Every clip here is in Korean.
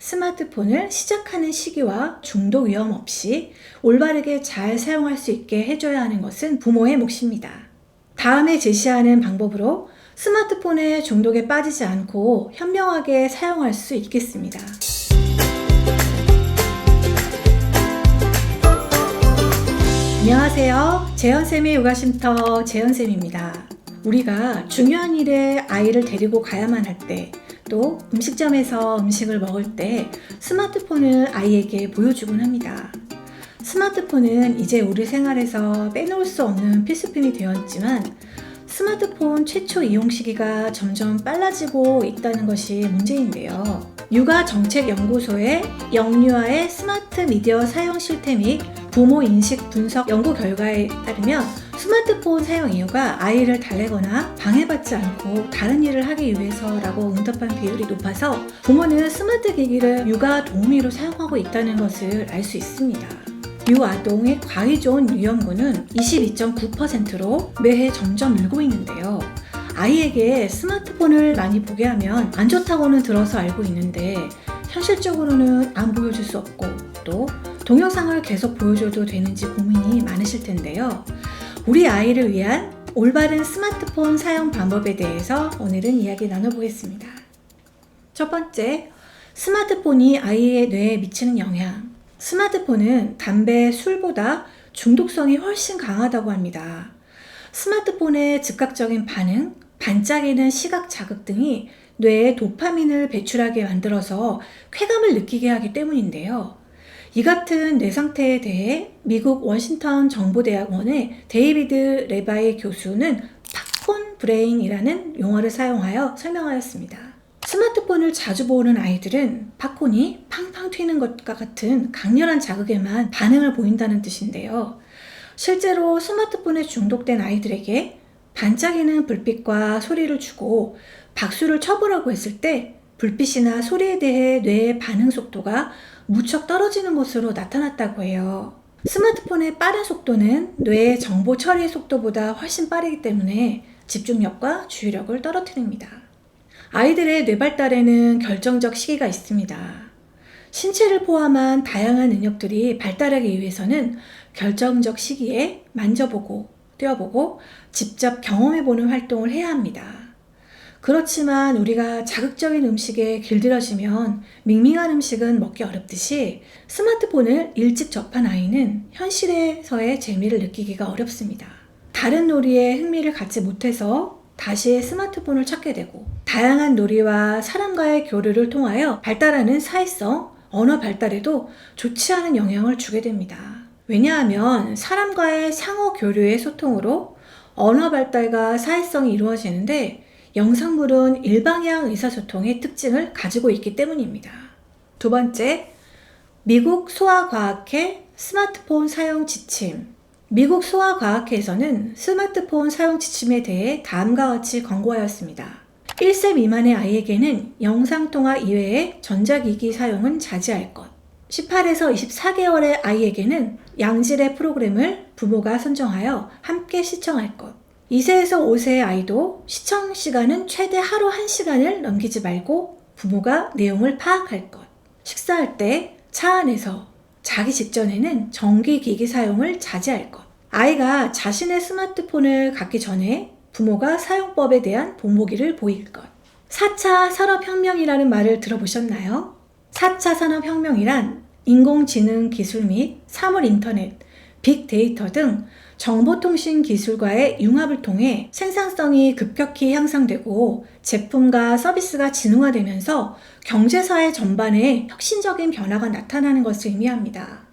스마트폰을 시작하는 시기와 중독 위험 없이 올바르게 잘 사용할 수 있게 해줘야 하는 것은 부모의 몫입니다. 다음에 제시하는 방법으로 스마트폰의 중독에 빠지지 않고 현명하게 사용할 수 있겠습니다. 안녕하세요. 재현쌤의 요가쉼터 재현쌤입니다. 우리가 중요한 일에 아이를 데리고 가야만 할 때, 또 음식점에서 음식을 먹을 때 스마트폰을 아이에게 보여주곤 합니다. 스마트폰은 이제 우리 생활에서 빼놓을 수 없는 필수품이 되었지만 스마트폰 최초 이용 시기가 점점 빨라지고 있다는 것이 문제인데요. 육아정책연구소의 영유아의 스마트 미디어 사용 실태 및 부모 인식 분석 연구 결과에 따르면 스마트폰 사용 이유가 아이를 달래거나 방해받지 않고 다른 일을 하기 위해서라고 응답한 비율이 높아서 부모는 스마트 기기를 육아 도우미로 사용하고 있다는 것을 알 수 있습니다. 유아동의 과기존 유형군은 22.9%로 매해 점점 늘고 있는데요. 아이에게 스마트폰을 많이 보게 하면 안 좋다고는 들어서 알고 있는데 현실적으로는 안 보여줄 수 없고 또 동영상을 계속 보여줘도 되는지 고민이 많으실 텐데요. 우리 아이를 위한 올바른 스마트폰 사용 방법에 대해서 오늘은 이야기 나눠보겠습니다. 첫 번째, 스마트폰이 아이의 뇌에 미치는 영향. 스마트폰은 담배, 술보다 중독성이 훨씬 강하다고 합니다. 스마트폰의 즉각적인 반응, 반짝이는 시각 자극 등이 뇌에 도파민을 배출하게 만들어서 쾌감을 느끼게 하기 때문인데요. 이 같은 뇌 상태에 대해 미국 워싱턴 정보대학원의 데이비드 레바이 교수는 팝콘 브레인이라는 용어를 사용하여 설명하였습니다. 스마트폰을 자주 보는 아이들은 팝콘이 팡팡 튀는 것과 같은 강렬한 자극에만 반응을 보인다는 뜻인데요. 실제로 스마트폰에 중독된 아이들에게 반짝이는 불빛과 소리를 주고 박수를 쳐보라고 했을 때 불빛이나 소리에 대해 뇌의 반응 속도가 무척 떨어지는 것으로 나타났다고 해요. 스마트폰의 빠른 속도는 뇌의 정보 처리 속도보다 훨씬 빠르기 때문에 집중력과 주의력을 떨어뜨립니다. 아이들의 뇌 발달에는 결정적 시기가 있습니다. 신체를 포함한 다양한 능력들이 발달하기 위해서는 결정적 시기에 만져보고, 떼어보고, 직접 경험해보는 활동을 해야 합니다. 그렇지만 우리가 자극적인 음식에 길들여지면 밍밍한 음식은 먹기 어렵듯이 스마트폰을 일찍 접한 아이는 현실에서의 재미를 느끼기가 어렵습니다. 다른 놀이에 흥미를 갖지 못해서 다시 스마트폰을 찾게 되고 다양한 놀이와 사람과의 교류를 통하여 발달하는 사회성, 언어 발달에도 좋지 않은 영향을 주게 됩니다. 왜냐하면 사람과의 상호 교류의 소통으로 언어 발달과 사회성이 이루어지는데 영상물은 일방향 의사소통의 특징을 가지고 있기 때문입니다. 두 번째, 미국 소아과학회 스마트폰 사용 지침. 미국 소아과학회에서는 스마트폰 사용 지침에 대해 다음과 같이 권고하였습니다. 1세 미만의 아이에게는 영상통화 이외의 전자기기 사용은 자제할 것. 18에서 24개월의 아이에게는 양질의 프로그램을 부모가 선정하여 함께 시청할 것. 2세에서 5세의 아이도 시청 시간은 최대 하루 1시간을 넘기지 말고 부모가 내용을 파악할 것. 식사할 때 차 안에서 자기 직전에는 전기기기 사용을 자제할 것. 아이가 자신의 스마트폰을 갖기 전에 부모가 사용법에 대한 본보기를 보일 것. 4차 산업혁명이라는 말을 들어보셨나요? 4차 산업혁명이란 인공지능 기술 및 사물인터넷, 빅데이터 등 정보통신 기술과의 융합을 통해 생산성이 급격히 향상되고 제품과 서비스가 진흥화되면서 경제사회 전반에 혁신적인 변화가 나타나는 것을 의미합니다.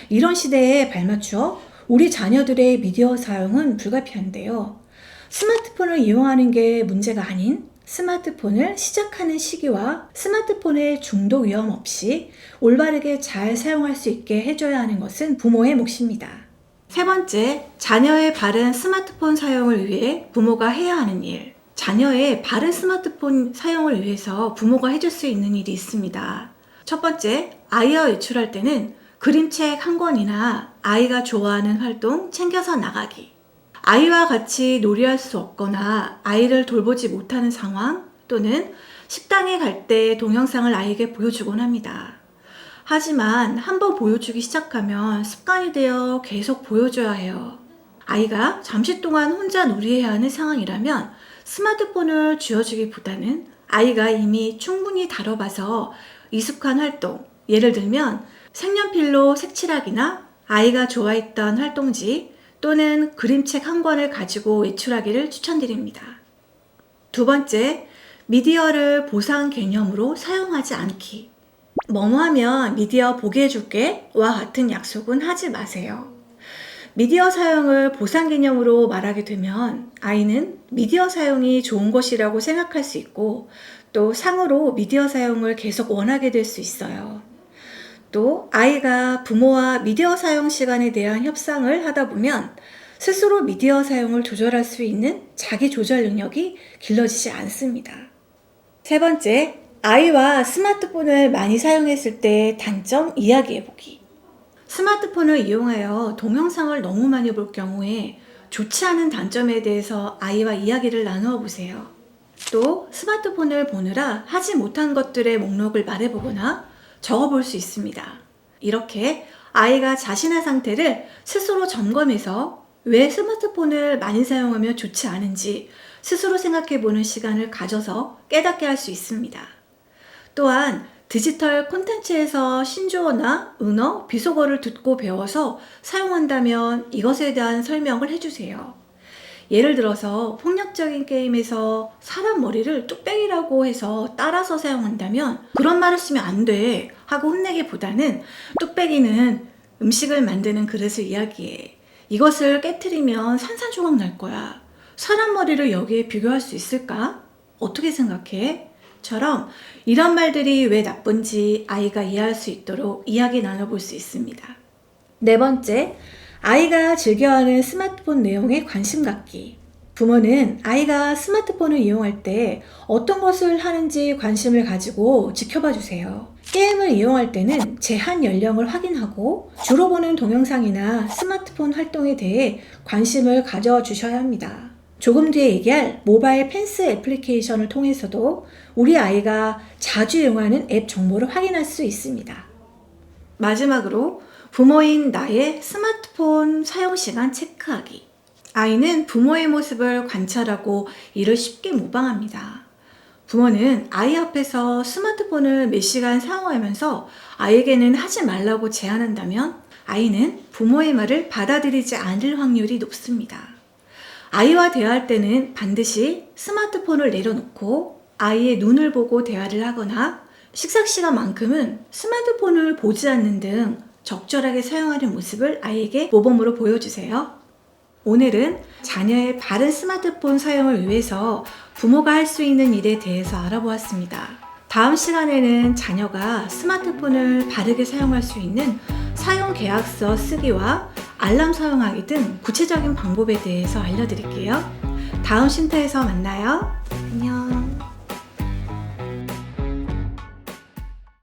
이런 시대에 발맞추어 우리 자녀들의 미디어 사용은 불가피한데요. 스마트폰을 이용하는 게 문제가 아닌 스마트폰을 시작하는 시기와 스마트폰의 중독 위험 없이 올바르게 잘 사용할 수 있게 해줘야 하는 것은 부모의 몫입니다. 세 번째, 자녀의 바른 스마트폰 사용을 위해 부모가 해야 하는 일. 자녀의 바른 스마트폰 사용을 위해서 부모가 해줄 수 있는 일이 있습니다. 첫 번째, 아이와 외출할 때는 그림책 한 권이나 아이가 좋아하는 활동 챙겨서 나가기. 아이와 같이 놀이할 수 없거나 아이를 돌보지 못하는 상황 또는 식당에 갈 때 동영상을 아이에게 보여주곤 합니다. 하지만 한번 보여주기 시작하면 습관이 되어 계속 보여줘야 해요. 아이가 잠시 동안 혼자 놀이해야 하는 상황이라면 스마트폰을 쥐어주기보다는 아이가 이미 충분히 다뤄봐서 익숙한 활동, 예를 들면 색연필로 색칠하기나 아이가 좋아했던 활동지 또는 그림책 한 권을 가지고 외출하기를 추천드립니다. 두 번째, 미디어를 보상 개념으로 사용하지 않기. 뭐뭐 하면 미디어 보게 해줄게 와 같은 약속은 하지 마세요. 미디어 사용을 보상 개념으로 말하게 되면 아이는 미디어 사용이 좋은 것이라고 생각할 수 있고 또 상으로 미디어 사용을 계속 원하게 될 수 있어요. 또 아이가 부모와 미디어 사용 시간에 대한 협상을 하다 보면 스스로 미디어 사용을 조절할 수 있는 자기 조절 능력이 길러지지 않습니다. 세 번째, 아이와 스마트폰을 많이 사용했을 때 단점 이야기해보기. 스마트폰을 이용하여 동영상을 너무 많이 볼 경우에 좋지 않은 단점에 대해서 아이와 이야기를 나누어 보세요. 또 스마트폰을 보느라 하지 못한 것들의 목록을 말해보거나 적어볼 수 있습니다. 이렇게 아이가 자신의 상태를 스스로 점검해서 왜 스마트폰을 많이 사용하면 좋지 않은지 스스로 생각해보는 시간을 가져서 깨닫게 할 수 있습니다. 또한 디지털 콘텐츠에서 신조어나 은어, 비속어를 듣고 배워서 사용한다면 이것에 대한 설명을 해주세요. 예를 들어서 폭력적인 게임에서 사람 머리를 뚝배기라고 해서 따라서 사용한다면 그런 말을 쓰면 안 돼 하고 혼내기보다는 뚝배기는 음식을 만드는 그릇을 이야기해. 이것을 깨트리면 산산조각 날 거야. 사람 머리를 여기에 비교할 수 있을까? 어떻게 생각해? 처럼 이런 말들이 왜 나쁜지 아이가 이해할 수 있도록 이야기 나눠볼 수 있습니다. 네 번째, 아이가 즐겨하는 스마트폰 내용에 관심 갖기. 부모는 아이가 스마트폰을 이용할 때 어떤 것을 하는지 관심을 가지고 지켜봐 주세요. 게임을 이용할 때는 제한 연령을 확인하고 주로 보는 동영상이나 스마트폰 활동에 대해 관심을 가져주셔야 합니다. 조금 뒤에 얘기할 모바일 펜스 애플리케이션을 통해서도 우리 아이가 자주 이용하는 앱 정보를 확인할 수 있습니다. 마지막으로 부모인 나의 스마트폰 사용 시간 체크하기. 아이는 부모의 모습을 관찰하고 이를 쉽게 모방합니다. 부모는 아이 앞에서 스마트폰을 몇 시간 사용하면서 아이에게는 하지 말라고 제안한다면 아이는 부모의 말을 받아들이지 않을 확률이 높습니다. 아이와 대화할 때는 반드시 스마트폰을 내려놓고 아이의 눈을 보고 대화를 하거나 식사 시간만큼은 스마트폰을 보지 않는 등 적절하게 사용하는 모습을 아이에게 모범으로 보여주세요. 오늘은 자녀의 바른 스마트폰 사용을 위해서 부모가 할 수 있는 일에 대해서 알아보았습니다. 다음 시간에는 자녀가 스마트폰을 바르게 사용할 수 있는 사용 계약서 쓰기와 알람 사용하기 등 구체적인 방법에 대해서 알려드릴게요. 다음 쉼터에서 만나요. 안녕.